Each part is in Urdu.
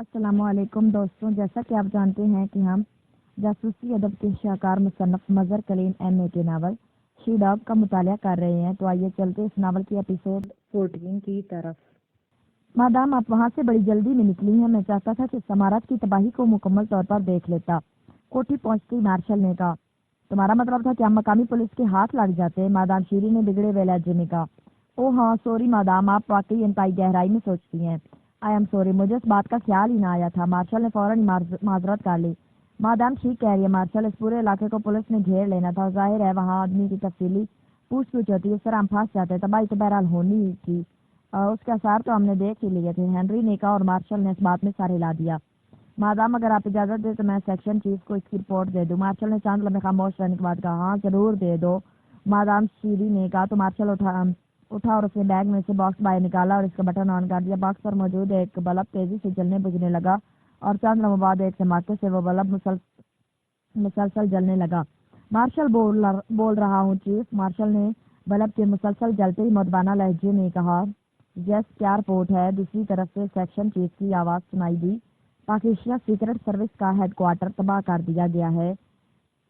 السلام علیکم دوستوں، جیسا کہ آپ جانتے ہیں کہ ہم جاسوسی ادب کے شاہکار مصنف مظہر کلیم ایم اے کے ناول شی ڈاگ کا مطالعہ کر رہے ہیں، تو آئیے چلتے اس ناول کی ایپیسوڈ 14 کی طرف۔ مادام آپ وہاں سے بڑی جلدی میں نکلی ہیں، میں چاہتا تھا کہ سمارت کی تباہی کو مکمل طور پر دیکھ لیتا۔ کوٹھی پہنچتی مارشل نے کہا۔ تمہارا مطلب تھا کہ ہم مقامی پولیس کے ہاتھ لگ جاتے؟ مادام شیری نے بگڑے ہوئے لہجے میں کہا۔ او ہاں سوری مادام، آپ واقعی انتہائی گہرائی میں سوچتی ہیں۔ آئی ایم سوری، مجھے اس بات کا خیال ہی نہ آیا تھا۔ مارشل نے فوراً معذرت کر لی۔ مادام ٹھیک کہہ رہی ہے مارشل، اس پورے علاقے کو پولیس نے گھیر لینا تھا، اور ظاہر ہے وہاں آدمی کی تفصیلی پوچھ ہوتی ہے، اس طرح ہم پھنس جاتے۔ تباہی تو بہرحال ہونی ہی تھی، اس کے آثار تو ہم نے دیکھ ہی لیے تھے، ہنری نے کہا، اور مارشل نے اس بات میں سر ہلا دیا۔ مادام اگر آپ اجازت دیں تو میں سیکشن چیف کو اس کی رپورٹ دے دوں؟ مارشل نے چند لمحے خاموش رہنے کے بعد کہا۔ ہاں ضرور دے دو، مادام شیری نے کہا۔ تو مارشل اٹھا اور اس نے بیگ میں سے باکس باہر نکالا اور اس کا بٹن آن کر دیا۔ باکس پر موجود ایک بلب تیزی سے جلنے بجھنے لگا، اور چند لمحوں بعد ایک دھماکے سے وہ بلب مسلسل جلنے لگا۔ مارشل بول رہا ہوں چیف، مارشل نے بلب کے مسلسل جلتے ہی مدبانہ لہجے میں کہا۔ یس، کیا رپورٹ ہے؟ دوسری طرف سے سیکشن چیف کی آواز سنائی دی۔ پاکستان سیکرٹ سروس کا ہیڈ کوارٹر تباہ کر دیا گیا ہے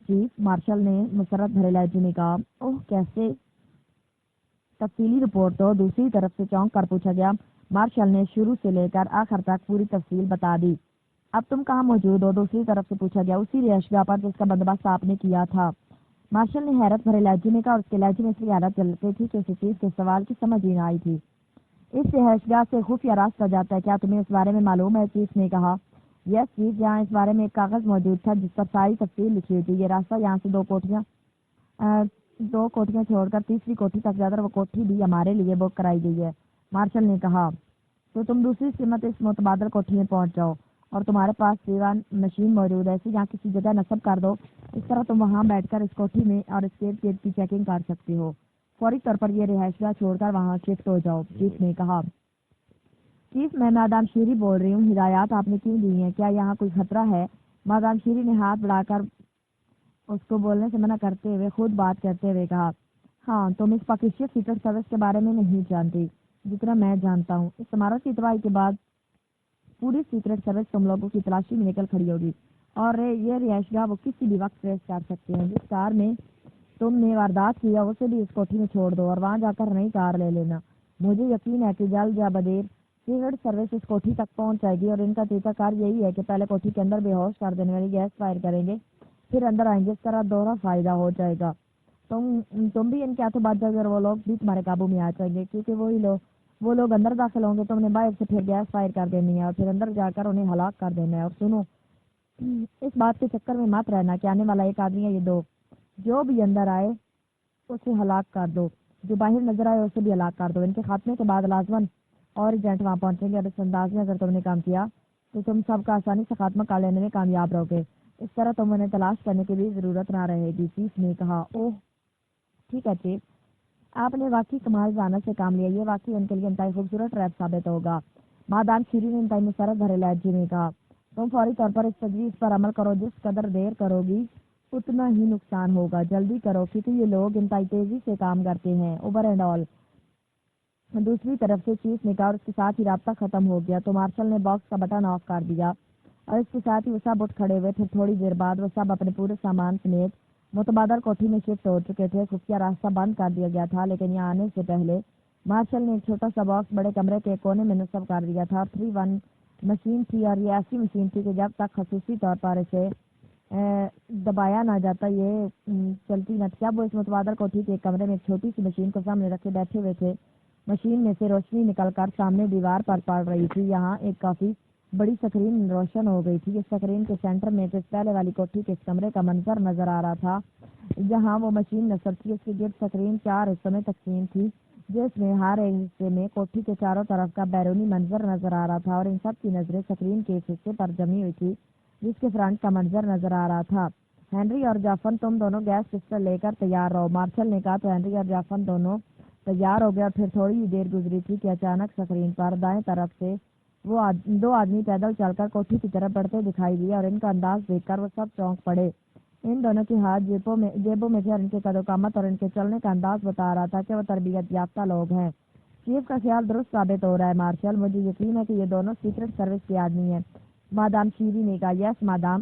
چیف، مارشل نے مسرت بھرے لہجے میں کہا۔ اوہ کیسے؟ تفصیلی رپورٹ تو دوسری طرف سے چونک کر پوچھا گیا۔ مارشل نے شروع سے لے کر آخر تک پوری تفصیل بتا دی۔ اب تم کہاں موجود ہو؟ دوسری طرف سے پوچھا گیا۔ اسی رہائش گاہ پر جس کا بندوبست آپ نے کیا تھا، مارشل نے حیرت بھرے لہجے میں کہا، اور اس کے لہجے میں اس لیے حیرت چلتی تھی کہ اسے چیف کے سوال کی سمجھ ہی نہ آئی تھی۔ اس رہائش گاہ سے خفیہ راستہ جاتا ہے، کیا تمہیں اس بارے میں معلوم ہے؟ چیف نے کہا۔ یس چیف، یہاں اس بارے میں ایک کاغذ موجود تھا جس پر ساری تفصیل لکھی ہوئی تھی۔ یہ راستہ یہاں سے دو کوٹھیاں چھوڑ کر تیسری کوٹھی تک جا کر وہ کوٹھی بھی ہمارے لیے بک کرائی گئی ہے، مارشل نے کہا۔ تو تم دوسری سمت اس متبادل کوٹھی میں پہنچ جاؤ، اور تمہارے پاس سیوا مشین موجود ہے، اسے یہاں کسی جگہ نصب کر دو، اس طرح تم وہاں بیٹھ کر اس کوٹھی میں اور اس گیٹ کی چیکنگ کر سکتے ہو۔ فوری طور پر یہ رہائش گاہ چھوڑ کر وہاں شفٹ ہو جاؤ، چیف نے کہا۔ چیف، میں مادام شیری بول رہی ہوں، ہدایات آپ نے کیوں دی ہیں؟ کیا یہاں کوئی خطرہ ہے؟ مادام شیری نے ہاتھ بڑھا کر اس کو بولنے سے منع کرتے ہوئے خود بات کرتے ہوئے کہا۔ ہاں، تم اس پاکستان سیکرٹ سروس کے بارے میں نہیں جانتی جتنا میں جانتا ہوں۔ اس سمارت کی تباہی کے بعد پوری سیکرٹ سروس تم لوگوں کی تلاشی میں نکل کھڑی ہوگی، اور یہ رہائش گاہ وہ کسی بھی وقت ٹریس کر سکتے ہیں۔ جس کار میں تم نے واردات کیا اسے بھی اس کوٹھی میں چھوڑ دو، اور وہاں جا کر نئی کار لے لینا۔ مجھے یقین ہے کہ جلد یا بدیر سیکرٹ سروس اس کوٹھی تک پہنچ جائے گی، اور ان کا طریقہ کار یہی ہے کہ پہلے کوٹھی کے اندر بے ہوش کر دینے والی گیس فائر کریں گے، پھر اندر آئیں گے، اس طرح دوہرا فائدہ ہو جائے گا۔ تم بھی ان کے ہاتھوں بچ جاؤ گے، اور وہ لوگ بھی تمہارے قابو میں آ جائیں گے، کیونکہ وہ لوگ اندر داخل ہوں گے، تم نے باہر سے پھر گیس فائر کر دینی ہے، اور پھر اندر جا کر انہیں ہلاک کر دینا ہے۔ اور سنو، اس بات کے چکر میں مت رہنا کہ آنے والا ایک آدمی ہے، یہ دو، جو بھی اندر آئے اسے ہلاک کر دو، جو باہر نظر آئے اسے بھی ہلاک کر دو۔ ان کے خاتمے کے بعد لازماً اور ایجنٹ وہاں پہنچیں گے، اور اس انداز میں اگر تم نے کام کیا تو تم سب کا آسانی سے خاتمہ کر لینے میں کامیاب رہو گے، اس طرح تم انہیں تلاش کرنے کی بھی ضرورت نہ رہے گی، چیف نے کہا۔ اوہ ٹھیک ہے چیف، آپ نے واقعی کمال ذہانت سے کام لیا، یہ واقعی ان کے لیے انتہائی خوبصورت ٹریپ ثابت ہوگا، مادام شیری نے انتہائی مسرت بھرے لہجے میں کہا۔ تم فوری طور پر اس تجویز پر عمل کرو، جس قدر دیر کرو گی اتنا ہی نقصان ہوگا، جلدی کرو کیونکہ یہ لوگ انتہائی تیزی سے کام کرتے ہیں، اوور اینڈ آل۔ دوسری طرف سے چیف نے کہا، اور اس کے ساتھ ہی رابطہ ختم ہو گیا۔ تو مارشل نے باکس کا بٹن آف کر دیا، اور اس کے ساتھ ہی وہ سب اٹھ کھڑے ہوئے۔ پھر تھوڑی دیر بعد وہ سب اپنے پورے سامان سمیت متبادل کوٹھی میں شفٹ ہو چکے تھے۔ خفیہ راستہ بند کر دیا گیا تھا، لیکن یہاں آنے سے پہلے مارشل نے ایک چھوٹا سا باکس بڑے کمرے کے کونے میں نصب کر دیا تھا۔ 3-1 مشین تھی، اور یہ ایسی مشین تھی کہ جب تک خصوصی طور پر اسے دبایا نہ جاتا یہ چلتی نہ تھی۔ اب وہ اس متبادل کوٹھی کے ایک کمرے میں ایک چھوٹی سی مشین کو سامنے رکھے بیٹھے ہوئے تھے۔ مشین میں سے روشنی نکل کر سامنے دیوار پر پڑ رہی تھی۔ یہاں ایک کافی بڑی سکرین روشن ہو گئی تھی۔ اس سکرین کے سینٹر میں جس پہلے والی کوٹھی کے اس کمرے کا منظر نظر آ رہا تھا جہاں وہ مشین نصب تھی، اس کی گرد سکرین 4 حصوں میں تقسیم تھی، جس میں ہر ایک حصے میں کوٹھی کے چاروں طرف کا بیرونی منظر نظر آ رہا تھا، اور ان سب کی نظریں سکرین کے اس حصے پر جمی ہوئی تھی جس کے فرنٹ کا منظر نظر آ رہا تھا۔ ہنری اور جافن، تم دونوں گیس پسٹل لے کر تیار رہو، مارشل نے کہا۔ تو ہنری اور جافن دونوں تیار ہو گیا، اور پھر تھوڑی ہی دیر گزری تھی کہ اچانک سکرین پر دائیں طرف سے وہ دو آدمی پیدل چل کر کوٹھی کی طرف بڑھتے دکھائی دیے، اور ان کا انداز دیکھ کر وہ سب چونک پڑے۔ ان دونوں کے ہاتھ جیبوں میں تھے، اور ان کے قد و قامت اور ان کے چلنے کا انداز بتا رہا تھا کہ وہ تربیت یافتہ لوگ ہیں۔ چیف کا خیال درست ثابت ہو رہا ہے مارشل، مجھے یقین ہے کہ یہ دونوں سیکرٹ سروس کے آدمی ہیں۔ مادام شیری نے کہا یس مادام،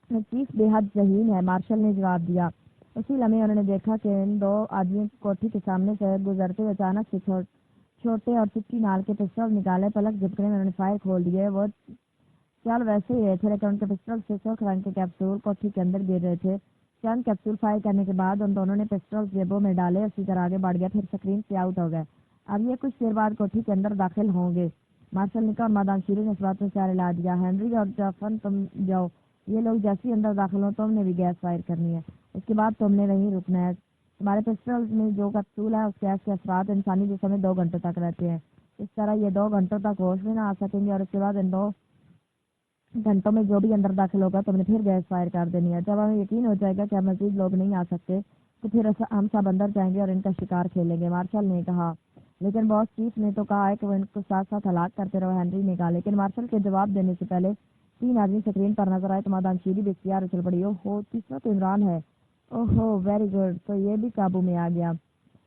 چیف بے حد ذہین ہے، مارشل نے جواب دیا۔ اسی لمحے انہوں نے دیکھا کہ ان دو آدمیوں کی کوٹھی کے سامنے سے گزرتے ہوئے اچانک سے چھوٹے اور چپٹی نال کے پسٹل نکالے، پلک جھپکنے میں انہوں نے فائر کھول دیے۔ وہ چل ویسے ہی رہے تھے لیکن ان کے پسٹل سے سرخ رنگ کے کیپسول کوٹھی کے اندر گر رہے تھے۔ چند کیپسول فائر کرنے کے بعد ان دونوں نے پسٹل جیبوں میں ڈالے، اسی طرح آگے بڑھ گیا، پھر سکرین سے آؤٹ ہو گئے۔ اب یہ کچھ دیر بعد کوٹھی کے اندر داخل ہوں گے۔ مارشل نے کہا اور مادام شیری نے اس بات میں سے ہلا دیا۔ ہنری اور جافن تم جاؤ، یہ لوگ جیسے ہی اندر داخل ہوں تم نے بھی گیس فائر کرنی ہے، اس کے بعد تم نے وہیں رکنا ہے۔ تمہارے پسٹل میں جو کیپسول ہے اس گیس کے اثرات انسانی جسم میں 2 گھنٹوں تک رہتے ہیں، اس طرح یہ 2 گھنٹوں تک ہوش میں نہ آ سکیں گے اور اس کے بعد ان 2 گھنٹوں میں جو بھی اندر داخل ہوگا تم نے پھر گیس فائر کر دینی ہے۔ جب ہمیں یقین ہو جائے گا کہ مزید لوگ نہیں آ سکتے تو پھر ہم سب اندر جائیں گے اور ان کا شکار کھیلیں گے، مارشل نے کہا۔ لیکن باس چیف نے تو کہا ہے کہ وہ ان کو ساتھ ساتھ ہلاک کرتے رہو، ہنری نے کہا۔ لیکن مارشل کے جواب دینے سے پہلے 3 آدمی سکرین پر نظر آئے تو مادام شیری بھی اختیار اچھل پڑی۔ اوہو، تیسرا تو عمران ہے۔ اوہو ویری گڈ، تو یہ بھی قابو میں آ گیا۔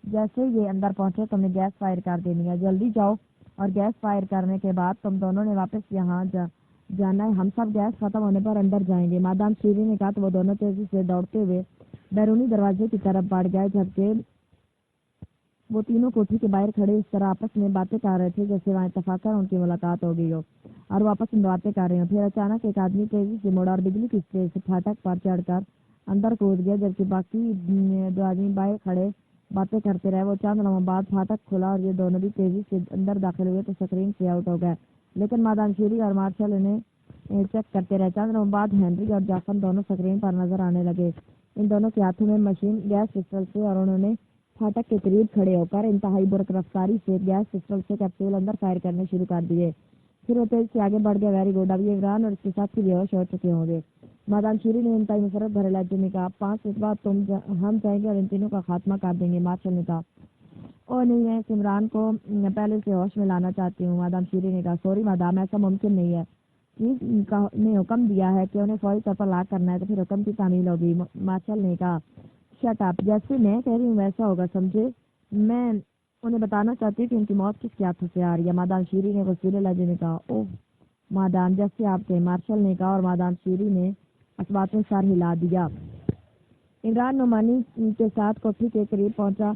جیسے یہ اندر پہنچے تم نے گیس فائر کر دینی ہے، جلدی جاؤ، اور گیس فائر کرنے کے بعد تم دونوں نے واپس یہاں جانا ہے، ہم سب گیس ختم ہونے پر اندر جائیں گے۔ مادام شیری نے کہا تو وہ دونوں تیزی سے دوڑتے ہوئے بیرونی دروازے کی طرف بڑھ گئے، جبکہ وہ تینوں کوٹھی کے باہر کھڑے اس طرح آپس میں باتیں کر رہے تھے جیسے وہاں اتفاقاً ان کی ملاقات ہو گئی ہو اور وہ آپس میں باتیں کر رہے ہوں۔ پھر اچانک ایک آدمی تیزی سے مڑا اور بجلی کی تیز سے پھاٹک پر چڑھ کر اندر کود گیا، جبکہ باقی 2 آدمی باہر کھڑے باتیں کرتے رہے۔ وہ چند لمحوں بعد پھاٹک کھلا اور یہ دونوں بھی تیزی سے اندر داخل ہوئے تو سکرین سے آؤٹ ہو گئے، لیکن مادام شیری اور مارشل انہیں چیک کرتے رہے۔ چند لمحوں بعد ہنری اور جافن دونوں سکرین پر نظر آنے لگے، ان دونوں کے ہاتھوں میں مشین گیس پسٹل سے، اور انہوں نے پھاٹک کے قریب کھڑے ہو کر انتہائی برق رفتاری سے گیس پسٹل سے کیپسول اندر فائر کرنے شروع کر دیے۔ پھر وہ تیز سے آگے بڑھ گیا۔ ویری گڈ، اب یہ عمران اور اس کے ساتھی بے ہوش ہو چکے ہوں گے، مادام شیری نے انتہائی مسرت بھرے لہجے میں کہا۔ 5 منٹ بعد ہم جائیں گے اور ان تینوں کا خاتمہ کر دیں گے، مارشل نے کہا۔ او نہیں، میں اس عمران کو پہلے سے ہوش میں لانا چاہتی ہوں، مادام شیری نے کہا۔ سوری مادام، ایسا ممکن نہیں ہے، چیف نے حکم دیا ہے کہ انہیں فوری طور پر لاک کرنا ہے تو پھر حکم کی تعمیل ہوگی، مارشل نے کہا۔ شٹ اپ، جیسے میں کہہ رہی ہوں ویسا ہوگا، سمجھے؟ میں انہیں بتانا چاہتی ہوں کہ ان کی موت کس کے ہاتھوں سے آ رہی ہے، مادام شیری نے غصیلے لہجے میں کہا۔ اوہ مادام، جیسے آپ کے، مارشل نے کہا، اور مادام شیری نے اس بات میں سر ہلا دیا۔ عمران نعمانی کے ساتھ کوٹھی کے قریب پہنچا،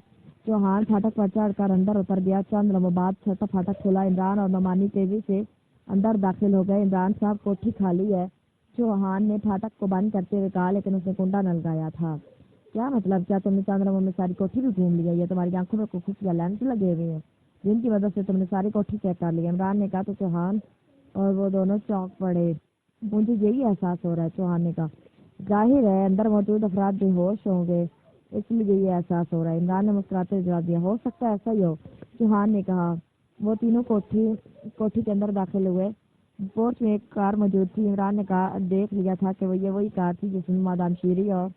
چوہان پھاٹک پر چڑھ کر اندر اتر گیا۔ چند لمحوں بعد چھوٹا پھاٹک کھلا، عمران اور نعمانی تیزی سے اندر داخل ہو گئے۔ عمران صاحب، کوٹھی خالی ہے، چوہان نے پھاٹک کو بند کرتے ہوئے کہا، لیکن اس نے کنڈا نہ لگایا تھا۔ کیا مطلب؟ کیا تم نے چند لمحوں میں ساری کوٹھی بھی گھوم لی ہے؟ یہ تمہاری آنکھوں میں کوئی خفیہ لینس لگے ہوئے ہیں جن کی وجہ سے تم نے ساری کوٹھی چیک کر لی؟ عمران نے کہا تو چوہان اور وہ دونوں چونک پڑے۔ مجھے یہی احساس ہو رہا ہے، چوہان نے کہا۔ ظاہر ہے اندر موجود افراد بے ہوش ہوں گے، اس لیے یہ احساس ہو رہا ہے، عمران نے مسکراتے ہوئے جواب دیا۔ ہو سکتا ہے ایسا ہی ہو، چوہان نے کہا۔ وہ تینوں کوٹھی کے اندر داخل ہوئے۔ پورچ میں ایک کار موجود تھی، عمران نے کہا دیکھ لیا تھا کہ یہ وہی کار تھی جس میں مادام شیری اور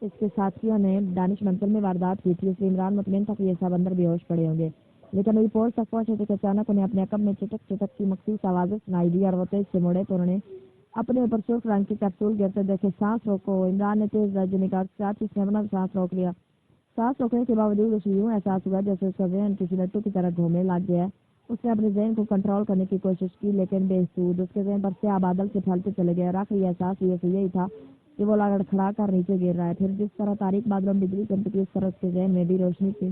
اس کے ساتھیوں نے دانش منزل میں واردات کی تھی، اس لیے عمران مطمئن تھا کہ یہ سب اندر بے ہوش پڑے ہوں گے۔ لیکن وہی پورچ تک پہنچے تھے کہ اچانک انہیں اپنے عقب میں چٹک چٹک کی مخصوص آوازیں سنائی دی اور وہ تیز سے مڑے تو انہوں نے اپنے اوپر سرخ رنگ کے کیپسول گرتے دیکھے۔ سانس روکو، عمران نے تیز لہجے میں کہا، ساتھ ہی اس نے اپنا سانس روک لیا۔ سانس روکنے کے باوجود اسے یوں احساس ہوا جیسے اس کا ذہن کسی لٹو کی طرح گھومنے لگ گیا ہے۔ اس نے اپنے ذہن کو کنٹرول کرنے کی کوشش کی لیکن بے سود، اس کے ذہن پر سیاہ بادل سے پھیلتے چلے گئے اور آخری احساس یہ یہی تھا کہ وہ لڑکھڑا کر نیچے گر رہا ہے۔ پھر جس طرح تاریک بادلوں میں بجلی چمکتی، اس طرح اس کے ذہن میں بھی روشنی کی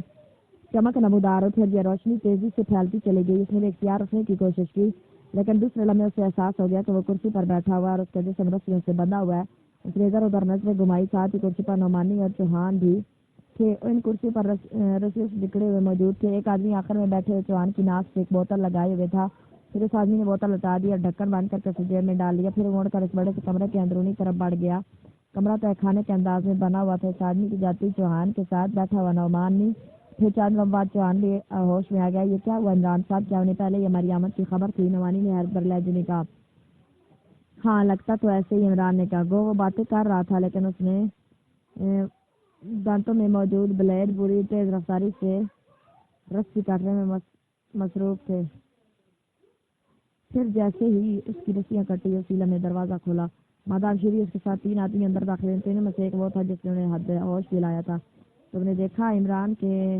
چمک نمودار ہو۔ پھر یہ روشنی تیزی سے پھیلتی چلی گئی، اس نے بھی اختیار رکھنے کی کوشش کی لیکن دوسرے لمحے اسے احساس ہو گیا کہ وہ کرسی پر بیٹھا ہوا ہے اور اس کا جسم رسیوں سے بندھا ہوا ہے۔ اس نے ادھر ادھر نظریں گھمائی، ساتھ ہی کرسی پر نعمانی اور چوہان بھی تھے، ان کرسی پر رسیوں سے جکڑے ہوئے موجود تھے۔ ایک آدمی آخر میں بیٹھے ہوئے چوہان کی ناک سے ایک بوتل لگائے ہوئے تھا، پھر اس آدمی نے بوتل ہٹا دی اور ڈھکن بند کر کے اسے جیب میں ڈال لیا۔ پھر وہ مڑ کر اس بڑے سے کمرے کے اندرونی طرف بڑھ گیا۔ کمرہ تہہ خانے کے انداز میں بنا ہوا تھا، اس آدمی کی جاتی چوہان کے ساتھ بیٹھا ہوا نعمانی۔ پھر چند لمحوں بعد چوہان بھی ہوش میں آ گیا۔ یہ کیا ہوا عمران صاحب؟ کیا انہیں پہلے یہ ہماری آمد کی خبر تھی؟ نعمانی نے حیرت بھرے لہجے میں کہا۔ ہاں لگتا تو ایسے ہی، عمران نے کہا۔ گو وہ باتیں کر رہا تھا لیکن اس نے دانتوں میں موجود بلیڈ بری تیز رفتاری سے رسی کاٹنے میں مصروف تھے۔ پھر جیسے ہی اس کی رسیاں کٹی، اسی لمحے دروازہ کھولا۔ مادام شیری اس کے ساتھ 3 آدمی اندر داخل ہوئے، تینوں میں سے ایک وہ تھا جس نے انہیں حد ہوش دلایا تھا۔ تم نے دیکھا عمران کہ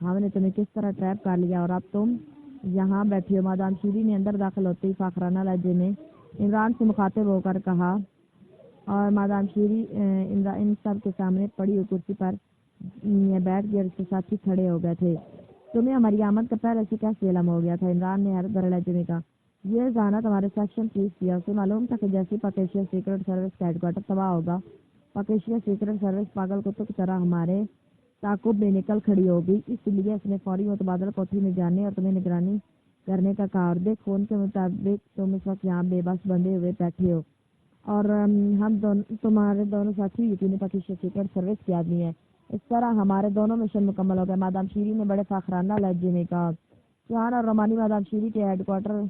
ہم نے تمہیں کس طرح ٹریپ کر لیا اور اب تم یہاں بیٹھی ہو؟ مادام شیری نے اندر داخل ہوتے ہی فاخرانہ لہجے میں عمران سے مخاطب ہو کر کہا، اور مادام شیری ان سب کے سامنے پڑی ہوئی کرسی پر بیٹھ گئے اور اس کے ساتھی کھڑے ہو گئے تھے۔ تمہیں ہماری آمد کا پہلے سے کیسے علم ہو گیا تھا؟ عمران نے حیرت بھرے لہجے میں کہا۔ یہ ذہانت ہمارے سیکشن چیف کیا، اسے معلوم تھا کہ جیسے پاکیشیا سیکرٹ سروس کا ہیڈ کوارٹر تباہ ہوگا، پاکیشیا سیکرٹ سروس پاگل کتوں کی طرح ہمارے تعاقب میں نکل کھڑی ہوگی۔ اس لیے اس نے فوری متبادل کوٹھی میں جانے اور تمہیں نگرانی کرنے کا کہا، اور دیکھ فون کے مطابق تم اس وقت یہاں بے بس بندے ہوئے بیٹھے ہو، اور تمہارے دونوں ساتھی یقینی پاکیشیا سیکرٹ سروس کے آدمی ہیں۔ اس طرح ہمارے دونوں مشن مکمل ہو گئے، مادام شیری نے بڑے فخرانہ لہجے میں کہا۔ چوہان اور رومانی مادام شیری کے ہیڈ کوارٹر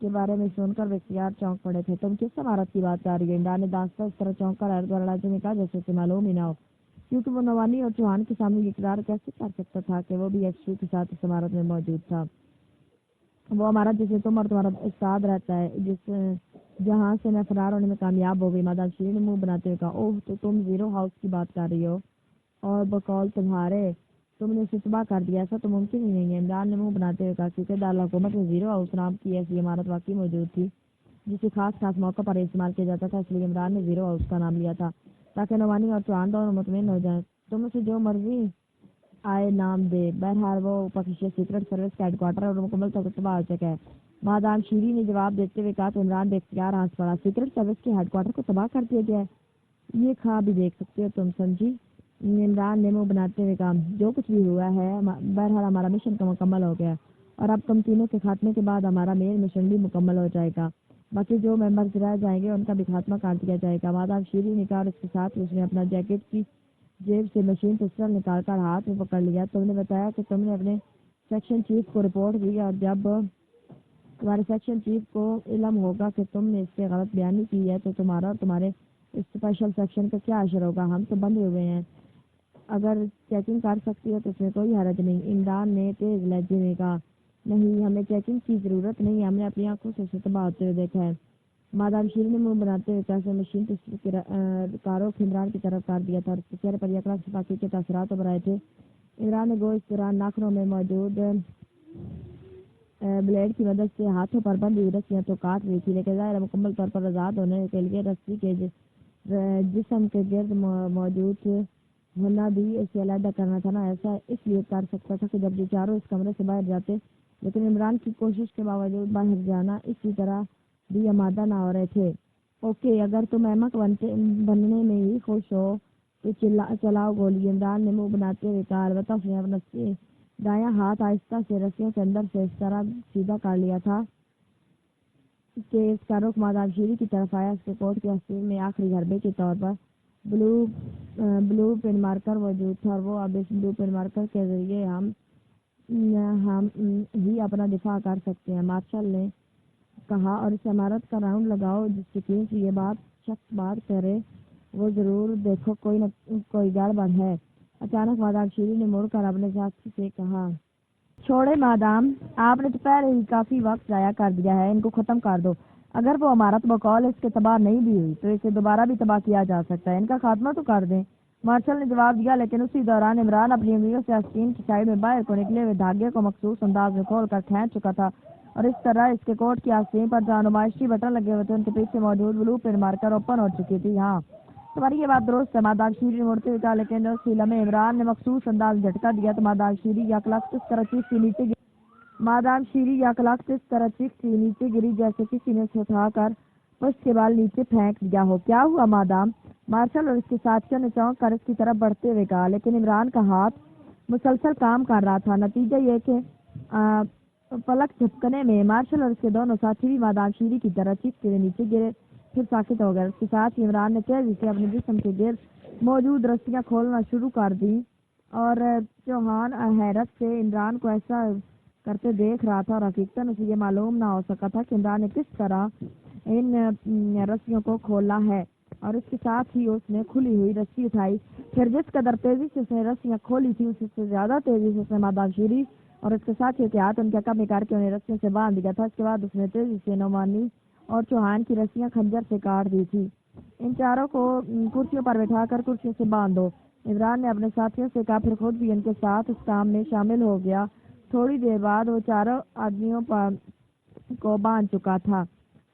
کے بارے میں سن کر بختیار چونک پڑے تھے۔ تم کس عمارت کی بات کر رہی ہو؟ عمران نے دانستہ اس طرح چونک کر حیرت بھرے لہجے میں کہا جیسے اسے معلوم ہی نہ ہو، کیونکہ وہ نوانی اور چوہان کے سامنے یہ اقرار کیسے کر سکتا تھا کہ وہ بھی ایکسٹری کے ساتھ اس عمارت میں موجود تھا۔ وہ عمارت جس میں تم اور تمہارا استاد رہتا ہے، جہاں سے میں فرار ہونے میں کامیاب ہو گئی۔ مادام شیری نے منہ بناتے ہوئے کہا، اوہ، تو تم زیرو ہاؤس کی بات کر رہی ہو، اور بقول تمہارے تم نے اسے تباہ کر دیا؟ ایسا تو ممکن ہی نہیں ہے، عمران نے منہ بناتے ہوئے کہا، کیونکہ دارالحکومت میں زیرو ہاؤس نام کی ایسی عمارت واقعی موجود تھی جسے خاص موقع پر استعمال کیا جاتا تھا، اس لیے عمران نے زیرو ہاؤس کا نام لیا تھا تاکہ نوانی اور چوہان دونوں مطمئن ہو جائیں۔ تم اسے جو مرضی آئے نام دے، بہرحال وہ پاکیشیا سیکرٹ سروس کا ہیڈ کوارٹر اور مکمل طور پر تباہ ہو چکا ہے، مادام شیری نے جواب دیتے ہوئے کہا تو عمران بے اختیار ہنس پڑا۔ سیکرٹ سروس کے ہیڈ کوارٹر کو تباہ کر دیا گیا ہے؟ یہ خواب بھی دیکھ سکتے ہو تم، سمجھی؟ عمران نے منہ بناتے ہوئے کہا، جو کچھ بھی ہوا ہے بہرحال ہمارا مشن کا مکمل ہو گیا، اور اب تم تینوں کے خاتمے کے بعد ہمارا مین مشن بھی مکمل ہو جائے گا، باقی جو ممبرز رہ جائیں گے ان کا بھی خاتمہ کر دیا جائے گا۔ مادام شیری نے کہا، اور اس کے ساتھ اس نے اپنا جیکٹ کی جیب سے مشین پسٹل نکال کر ہاتھ میں پکڑ لیا۔ تم نے بتایا کہ تم نے اپنے سیکشن چیف کو رپورٹ کی، اور جب تمہارے سیکشن چیف کو علم ہوگا کہ تم نے اس سے غلط بیانی کی ہے تو تمہارا اور تمہارے اسپیشل سیکشن کا کیا اشر ہوگا؟ ہم تو بندھے ہوئے ہیں، اگر چیکنگ کر سکتی ہے تو اس میں کوئی حرج نہیں، عمران نے تیز لہجے میں کہا۔ نہیں، ہمیں چیکنگ کی ضرورت نہیں، ہم نے اپنی آنکھوں سے اسے تباہ ہوتے ہوئے دیکھا ہے۔ مادام شیری نے منہ بناتے ہوئے کہا، مشین پسٹل کے کاروں کو عمران کی طرف کر دیا تھا اور اس کے چہرے پر یکلا شفاقی کے تاثرات ابھر آئے تھے۔ عمران نے گو اس دوران ناخنوں میں موجود بلیڈ کی مدد سے ہاتھوں پر بندھی ہوئی رسیاں تو کاٹ رہی تھی، لیکن ظاہر مکمل طور پر آزاد ہونے کے لیے رسی کے جسم کے گرد موجود ہونا بھی اسے علیحدہ کرنا تھا نا۔ ایسا اس لیے کر سکتا تھا کہ جب یہ چاروں اس کمرے سے باہر جاتے، لیکن عمران کی کوشش کے باوجود باہر جانا اسی طرح بھی آمادہ نہ ہو رہے تھے۔ اوکے، اگر تم احمق بننے میں ہی خوش ہو تو چلاؤ گولی، عمران نے منہ بناتے ہوئے کہا۔ البتہ اس نے اپنا دایاں ہاتھ آہستہ سے رسیوں کے اندر سے اس طرح سیدھا کر لیا تھا کہ اس کا رخ مادام شیری کی طرف آیا۔ اس کے کوٹ کے آستین میں آخری حربے کے طور پر بلو پن مارکر موجود تھا، اور وہ اب اس بلو پن مارکر کے ذریعے ہم ہی اپنا دفاع کر سکتے ہیں، مارشل نے کہا، اور اس عمارت کا راؤنڈ لگاؤ، جس کی ٹیم سے یہ شخص بات کرے وہ ضرور دیکھو کوئی گڑبڑ ہے۔ اچانک مادام شیری نے مڑ کر اپنے ساتھی سے کہا، چھوڑے مادام، آپ نے تو پہلے ہی کافی وقت ضائع کر دیا ہے، ان کو ختم کر دو۔ اگر وہ عمارت بقول اس کے تباہ نہیں بھی ہوئی تو اسے دوبارہ بھی تباہ کیا جا سکتا ہے، ان کا خاتمہ تو کر دیں، مارشل نے جواب دیا، لیکن اسی دوران عمران اپنی انگلیوں سے آستین کی سائڈ میں باہر کو نکلے ہوئے دھاگے کو مخصوص انداز میں کھول کر کھینچ چکا تھا، اور اس طرح اس کے کوٹ کی آستین پر جہاں نمائشی بٹن لگے ہوئے تھے ان کے پیچھے موجود بلو پن مارکر اوپن ہو چکی تھی۔ ہاں، تمہاری یہ بات درست ہے، مادام شیری نے مڑتے ہوئے کہا، لیکن اسی لمحے عمران نے مخصوص انداز میں جھٹکا دیا تو مادام شیری یک لخت اس طرح چیختی نیچے گری جیسے کسی نے اسے اٹھا کر پشت کے بال نیچے پھینک دیا ہو۔ کیا ہوا مادام؟ مارشل اور اس کے ساتھیوں نے چونک کر اس کی طرف بڑھتے ہوئے کہا، لیکن عمران کا ہاتھ مسلسل کام کر رہا تھا۔ نتیجہ یہ کہ پلک جھپکنے میں مارشل اور اس کے دونوں ساتھی بھی مادام شیری کی طرح چیختے ہوئے نیچے گرے، پھر ساکت ہو گئے۔ اس کے ساتھ ہی عمران نے تیزی سے اپنے جسم کے گرد موجود رسیاں کھولنا شروع کر دی، اور چوہان حیرت سے عمران کو ایسا کرتے دیکھ رہا تھا، اور حقیقتاً اسے یہ معلوم نہ ہو سکا تھا کہ عمران نے کس طرح ان رسیوں کو کھولا ہے، اور اس کے ساتھ ہی اس نے کھلی ہوئی رسی اٹھائی، پھر جس قدر تیزی سے اس نے رسیاں کھولی تھی اس سے زیادہ تیزی سے اس نے مادام شیری اور اس کے ساتھیوں کے ہاتھ ان کے کمے کر کے انہیں رسیوں سے باندھ دیا تھا۔ اس کے بعد اس نے تیزی سے نعمانی اور چوہان کی رسیاں خنجر سے کاٹ دی تھی۔ ان چاروں کو کرسیوں پر بٹھا کر کرسیوں سے باندھ دو، عمران نے اپنے ساتھیوں سے کہا، پھر خود بھی ان کے ساتھ اس کام میں شامل ہو گیا۔ تھوڑی دیر بعد وہ چاروں آدمیوں کو باندھ چکا تھا۔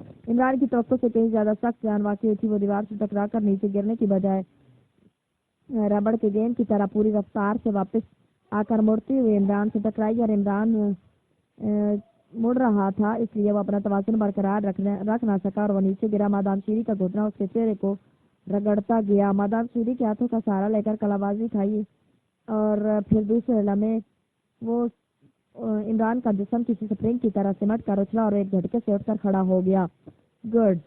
عمران کی توقع سے کہیں زیادہ سخت جان واقع تھی. وہ دیوار سے ٹکرا کر نیچے گرنے کی بجائے ربڑ کے گیند کی طرح پوری رفتار سے واپس آ کر مڑتے ہوئے عمران سے ٹکرائی اور عمران مڑ رہا تھا اس لیے وہ اپنا توازن برقرار رکھ نہ سکا اور وہ نیچے گرا. مادام شیری کا گھٹنا اس کے چہرے کو رگڑتا گیا. مادام شیری کے ہاتھوں کا سہارا لے کر کلا بازی کھائی اور پھر دوسرے لمحے وہ عمران کا جسم کسی سپرنگ کی طرح سمٹ کر اچھلا اور ایک جھٹکے سے اٹھ کر کھڑا ہو گیا. گڈ،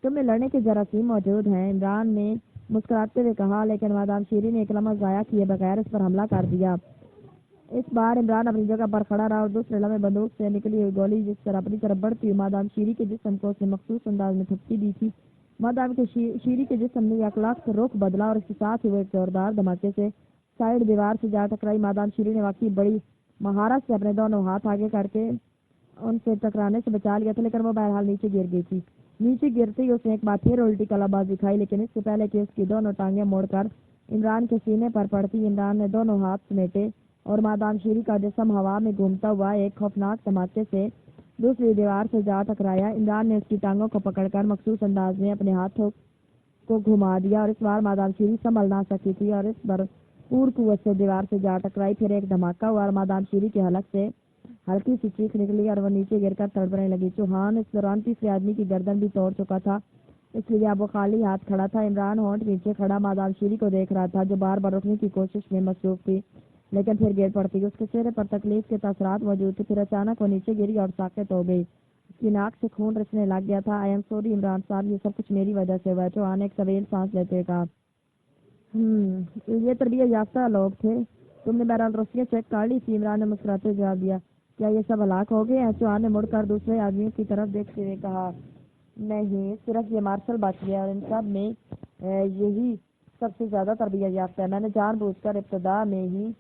تم میں لڑنے کے جراثیم موجود ہیں، عمران نے مسکراتے ہوئے کہا، لیکن مادام شیری نے ایک لمحہ ضائع کیے بغیر اس پر حملہ کر دیا. اس بار عمران اپنی جگہ پر کھڑا رہا اور دوسرے لمحے بندوق سے نکلی ہوئی گولی جس پر اپنی طرف بڑھتی ہوئی مادام شیری کے جسم کو اس نے مخصوص انداز میں تھپکی دی تھی. مادام کے شیری کے جسم نے اخلاق سے رخ بدلا اور اس کے ساتھ ہی وہ ایک زوردار دھماکے سے سائڈ دیوار سے جا ٹکرائی. مادام شیری نے واقعی بڑی مہارت سے اپنے دونوں ہاتھ آگے کر کے ان سے ٹکرانے سے بچا لیا تھا، لیکن وہ بہرحال نیچے گر گئی تھی. نیچے گرتے ہی اس نے ایک بار پھر الٹی کلا بازی کھائی، لیکن اس سے پہلے کہ اس کی دونوں ٹانگیں موڑ کر عمران کے سینے پر پڑتی، عمران نے دونوں ہاتھ سمیٹے اور مادام شیری کا جسم ہوا میں گھومتا ہوا ایک خوفناک دھماکے سے دوسری دیوار سے جا ٹکرایا. عمران نے اس کی ٹانگوں کو پکڑ کر مخصوص انداز میں اپنے ہاتھوں کو گھما دیا اور اس بار مادام شیری سنبھل نہ سکی تھی اور اس پر پور قوت سے دیوار سے جا ٹکرائی. پھر ایک دھماکہ ہوا اور مادام شیری کے حلق سے ہلکی سی چیخ نکلی اور وہ نیچے گر کر تڑپنے لگی. چوہان اس دوران تیسرے آدمی کی گردن بھی توڑ چکا تھا، اس لیے اب وہ خالی ہاتھ کھڑا تھا. عمران ہونٹ نیچے کھڑا مادام شیری کو دیکھ رہا تھا جو بار بار اٹھنے کی کوشش میں مصروف تھی لیکن پھر گر پڑتی. اس کے چہرے پر تکلیف کے تاثرات موجود تھے. پھر اچانک وہ نیچے گری اور ساکت ہو گئی. اس کی ناک سے خون رسنے لگ گیا تھا. آئی ایم سوری عمران صاحب، یہ سب کچھ میری وجہ سے ہوا ہے. چوہان نے ایک طویل سانس لیتے ہوئے کہا. یہ تربیت یافتہ لوگ تھے، تم نے بہرحال رسیاں چیک کر لی تھی. عمران نے مسکراتے ہوئے جواب دیا. کیا یہ سب ہلاک ہو گئے ہیں؟ چوہان نے مڑ کر دوسرے آدمیوں کی طرف دیکھتے ہوئے کہا. نہیں، صرف یہ مارشل بچ گیا اور ان سب میں یہی سب سے زیادہ تربیت یافتہ ہے. میں نے جان بوجھ کر ابتدا میں ہی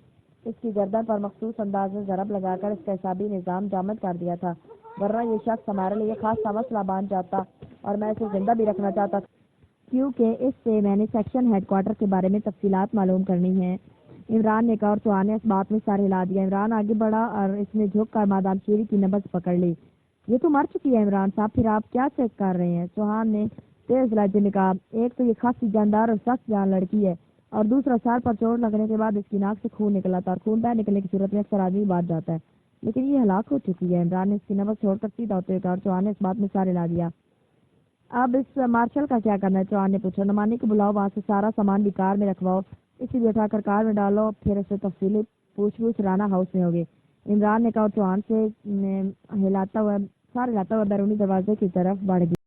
اس کی گردن پر مخصوص انداز میں ضرب لگا کر اس کا حسابی نظام جامد کر دیا تھا، ورنہ یہ شخص ہمارے لیے خاص سا مسئلہ بن جاتا اور میں اسے زندہ بھی رکھنا چاہتا تھا کیونکہ اس سے میں نے سیکشن ہیڈ کوارٹر کے بارے میں تفصیلات معلوم کرنی ہیں. عمران نے کہا اور چوہان نے اس بات میں سر ہلا دیا. عمران آگے بڑھا اور اس نے جھک کر مادام شیری کی نبض پکڑ لی. یہ تو مر چکی ہے عمران صاحب، پھر آپ کیا چیک کر رہے ہیں؟ چوہان نے تیز لہجے میں کہا. ایک تو یہ خاصی جاندار اور سخت جان لڑکی ہے اور دوسرا سر پر چوٹ لگنے کے بعد اس کی ناک سے خون نکلا تھا اور خون بہہ نکلنے کی صورت میں اکثر آدمی بات جاتا ہے، لیکن یہ ہلاک ہو چکی ہے. عمران نے اس کی نبض چھوڑ کر سیدھا ہوتے ہوئے کہا اور چوہان نے اس بات میں سر ہلا دیا. اب اس مارشل کا کیا کرنا ہے؟ چوہان نے پوچھا. نمانی کو بلاؤ، وہاں سے سارا سامان بھی کار میں رکھواؤ، اسی لیے اٹھا کر کار میں ڈالو، پھر اسے تفصیلی پوچھ گچھ رانا ہاؤس میں ہوگی. عمران نے کہا اور چوہان سے ہلاتا ہوا بیرونی دروازے کی طرف بڑھ گیا.